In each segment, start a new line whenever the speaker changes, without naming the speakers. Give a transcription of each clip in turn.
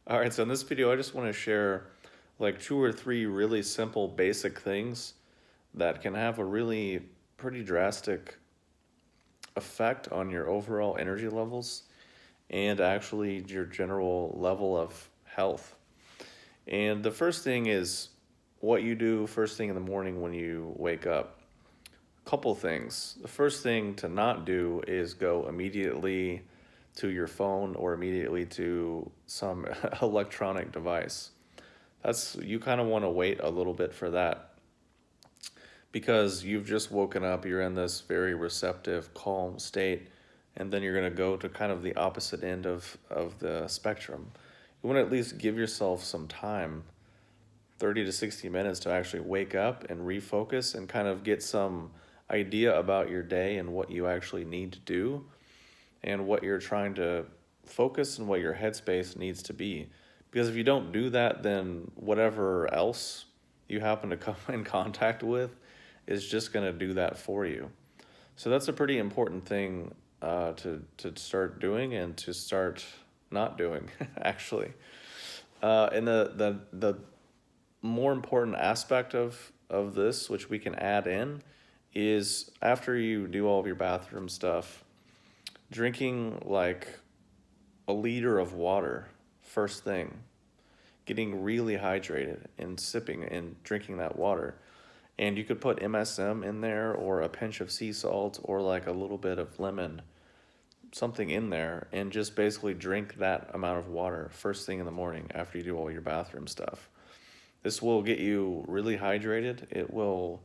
All right, so in this video, I just want to share like two or three really simple, basic things that can have a really pretty drastic effect on your overall energy levels and actually your general level of health. And the first thing is what you do first thing in the morning when you wake up. Couple things. The first thing to not do is go immediately to your phone or immediately to some electronic device. That's you kind of want to wait a little bit for that because you've just woken up, you're in this very receptive, calm state, and then you're going to go to kind of the opposite end of the spectrum. You want to at least give yourself some time, 30 to 60 minutes, to actually wake up and refocus and kind of get some idea about your day and what you actually need to do and what you're trying to focus and what your headspace needs to be. Because if you don't do that, then whatever else you happen to come in contact with is just going to do that for you. So that's a pretty important thing to start doing and to start not doing, actually. And the more important aspect of this, which we can add in, is after you do all of your bathroom stuff, drinking like a liter of water first thing, getting really hydrated and sipping and drinking that water. And you could put MSM in there or a pinch of sea salt or like a little bit of lemon, something in there, and just basically drink that amount of water first thing in the morning after you do all your bathroom stuff. This will get you really hydrated. It will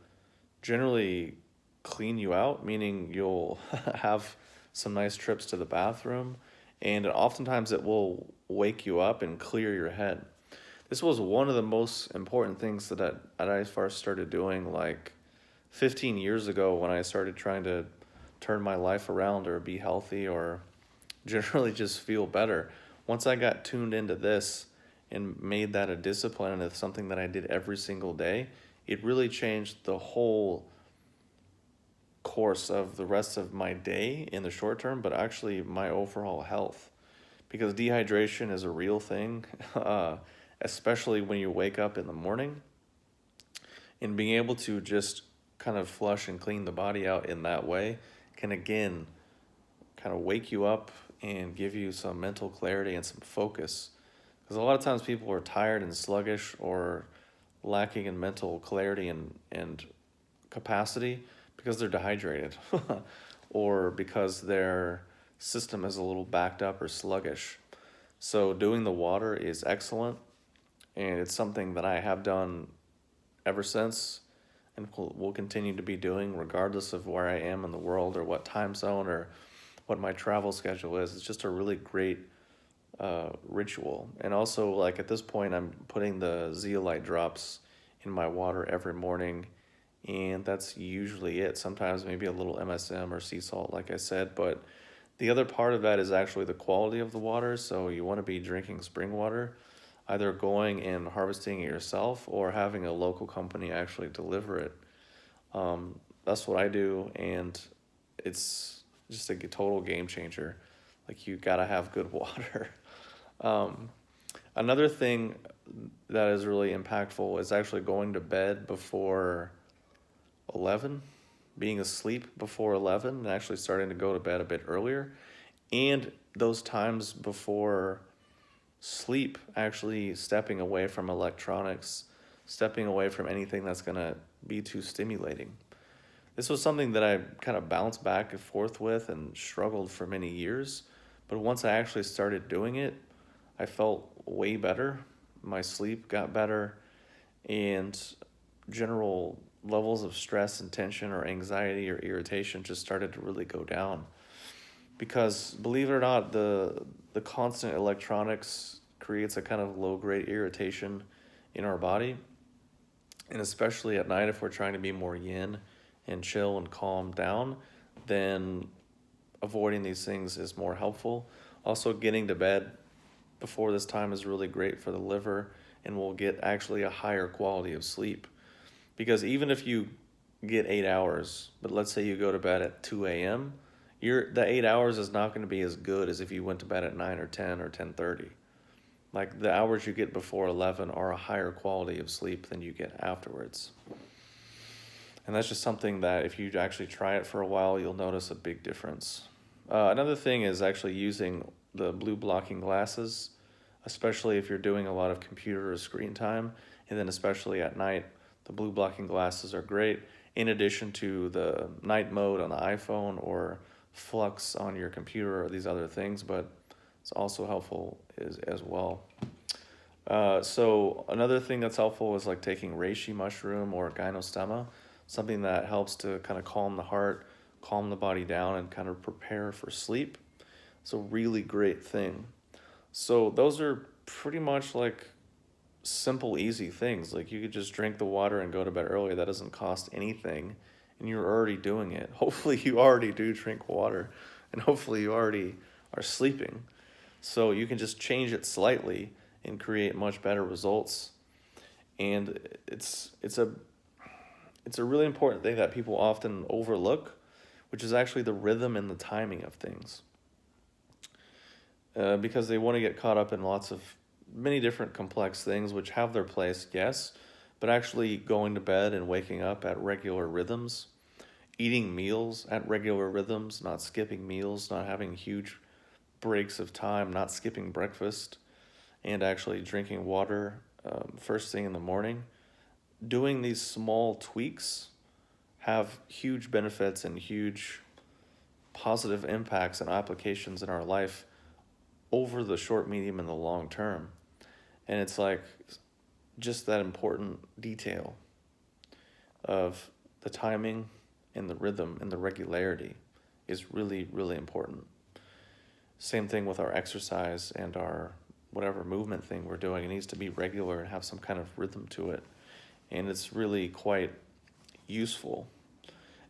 generally clean you out, meaning you'll have some nice trips to the bathroom, and oftentimes it will wake you up and clear your head. This was one of the most important things that I first started doing like 15 years ago when I started trying to turn my life around or be healthy or generally just feel better. Once I got tuned into this and made that a discipline and it's something that I did every single day, it really changed the whole course of the rest of my day in the short term, but actually my overall health. Because dehydration is a real thing, especially when you wake up in the morning. And being able to just kind of flush and clean the body out in that way can again kind of wake you up and give you some mental clarity and some focus. Because a lot of times people are tired and sluggish or lacking in mental clarity and capacity because they're dehydrated or because their system is a little backed up or sluggish. So doing the water is excellent, and it's something that I have done ever since and will continue to be doing regardless of where I am in the world or what time zone or what my travel schedule is. It's just a really great ritual. And also, like at this point, I'm putting the zeolite drops in my water every morning, and that's usually it. Sometimes maybe a little MSM or sea salt, like I said, but the other part of that is actually the quality of the water. So you want to be drinking spring water, either going and harvesting it yourself or having a local company actually deliver it. That's what I do, and it's just a total game changer. Like you gotta have good water. Um, Another thing that is really impactful is actually going to bed before 11, being asleep before 11, and actually starting to go to bed a bit earlier. And those times before sleep, actually stepping away from electronics, stepping away from anything that's going to be too stimulating. This was something that I kind of bounced back and forth with and struggled for many years. But once I actually started doing it, I felt way better. My sleep got better, and general levels of stress and tension or anxiety or irritation just started to really go down. Because believe it or not, the constant electronics creates a kind of low grade irritation in our body, and especially at night if we're trying to be more yin and chill and calm down, then avoiding these things is more helpful. Also, getting to bed before this time is really great for the liver and will get actually a higher quality of sleep. Because even if you get 8 hours, but let's say you go to bed at 2 a.m., the 8 hours is not going to be as good as if you went to bed at 9 or 10 or 10:30. Like the hours you get before 11 are a higher quality of sleep than you get afterwards. And that's just something that if you actually try it for a while, you'll notice a big difference. Another thing is actually using the blue blocking glasses, especially if you're doing a lot of computer or screen time, and then especially at night, the blue blocking glasses are great. In addition to the night mode on the iPhone or Flux on your computer or these other things, but it's also helpful as well. So another thing that's helpful is like taking reishi mushroom or gynostemma, something that helps to kind of calm the heart, calm the body down, and kind of prepare for sleep. It's a really great thing. So those are pretty much like simple, easy things. Like you could just drink the water and go to bed early. That doesn't cost anything, and you're already doing it. Hopefully you already do drink water, and hopefully you already are sleeping. So you can just change it slightly and create much better results. And it's a really important thing that people often overlook, which is actually the rhythm and the timing of things. Because they want to get caught up in many different complex things, which have their place, yes, but actually going to bed and waking up at regular rhythms, eating meals at regular rhythms, not skipping meals, not having huge breaks of time, not skipping breakfast, and actually drinking water first thing in the morning. Doing these small tweaks have huge benefits and huge positive impacts and applications in our life over the short, medium, and the long term. And it's like just that important detail of the timing and the rhythm and the regularity is really, really important. Same thing with our exercise and our whatever movement thing we're doing. It needs to be regular and have some kind of rhythm to it. And it's really quite useful.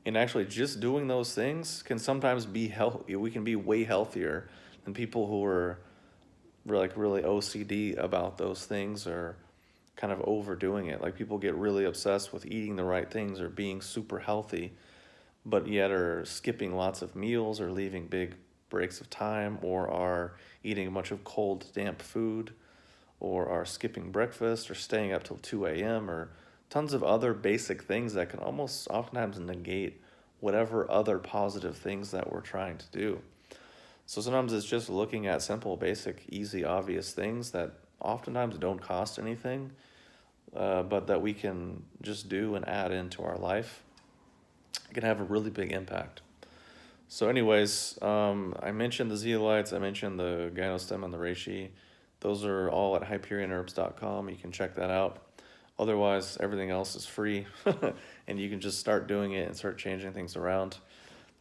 And actually just doing those things can sometimes be healthy. We can be way healthier than people who are like really OCD about those things or kind of overdoing it. Like people get really obsessed with eating the right things or being super healthy, but yet are skipping lots of meals or leaving big breaks of time or are eating a bunch of cold, damp food or are skipping breakfast or staying up till 2 a.m. or tons of other basic things that can almost oftentimes negate whatever other positive things that we're trying to do. So sometimes it's just looking at simple, basic, easy, obvious things that oftentimes don't cost anything, but that we can just do and add into our life. It can have a really big impact. So anyways, I mentioned the zeolites, I mentioned the gynostem and the reishi. Those are all at hyperionherbs.com. You can check that out. Otherwise, everything else is free, and you can just start doing it and start changing things around.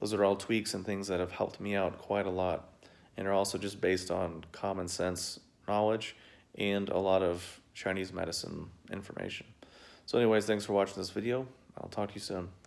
Those are all tweaks and things that have helped me out quite a lot and are also just based on common sense knowledge and a lot of Chinese medicine information. So anyways, thanks for watching this video. I'll talk to you soon.